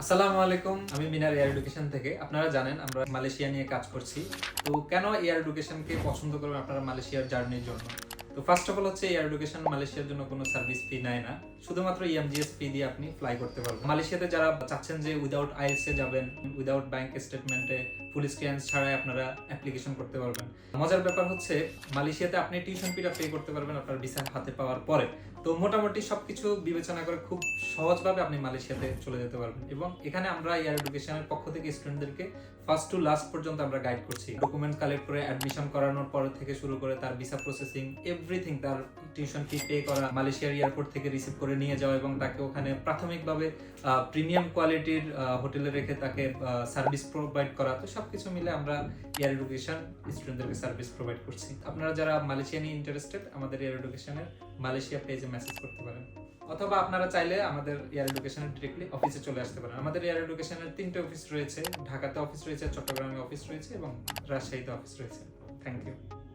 আসসালামু আলাইকুম, আমি মিনার এয়ার এডুকেশন থেকে। আপনারা জানেন আমরা মালয়েশিয়া নিয়ে কাজ করছি। তো কেন এয়ার এডুকেশনকে পছন্দ করবেন আপনারা মালয়েশিয়ার জার্নির জন্য? তো ফার্স্ট অফ অল হচ্ছে এয়ার এডুকেশন মালয়েশিয়ার জন্য কোনো সার্ভিস ফি নেয় না, শুধুমাত্র ইএমজিএস ফি দিয়ে আপনি ফ্লাই করতে পারবেন। মালয়েশিয়াতে যারা চাচ্ছেন যে উইদাউট আইএলস এ যাবেন, উইদাউট ব্যাংক স্টেটমেন্টে ফুল ক্লিয়ারেন্স ছাড়াই আপনারা অ্যাপ্লিকেশন করতে পারবেন। মজার ব্যাপার হচ্ছে মালয়েশিয়াতে আপনি টিউশন ফিটা পে করতে পারবেন আপনার ভিসা হাতে পাওয়ার পরে। তো মোটামুটি সবকিছু বিবেচনা করে খুব সহজভাবে আপনি মালয়েশিয়াতে চলে যেতে পারবেন। এবং এখানে আমরা এয়ার এডুকেশনের পক্ষ থেকে স্টুডেন্টদেরকে ফার্স্ট টু লাস্ট পর্যন্ত আমরা গাইড করছি। ডকুমেন্ট কালেক্ট করে অ্যাডমিশন করানোর পর থেকে শুরু করে তার ভিসা প্রসেসিং, এভরিথিং, তার টিউশন ফি পে করা, মালয়েশিয়ার এয়ারপোর্ট থেকে রিসিভ করে নিয়ে যাওয়া এবং তাকে ওখানে প্রাথমিকভাবে প্রিমিয়াম কোয়ালিটির হোটেলে রেখে তাকে সার্ভিস প্রোভাইড করা। তো সবকিছু মিলে আমরা এয়ার এডুকেশন স্টুডেন্টদেরকে সার্ভিস প্রোভাইড করছি। আপনারা যারা মালয়েশিয়া নিয়ে ইন্টারেস্টেড, আমাদের এয়ার এডুকেশনের মালয়েশিয়া পেজে মেসেজ করতে পারেন, অথবা আপনারা চাইলে আমাদের এয়ার এডুকেশনের ডিরেক্টলি অফিসে চলে আসতে পারেন। আমাদের এয়ার এডুকেশনের 3টে অফিস রয়েছে, ঢাকাতে অফিস রয়েছে, চট্টগ্রামে অফিস রয়েছে এবং রাজশাহীতে অফিস রয়েছে। Thank you.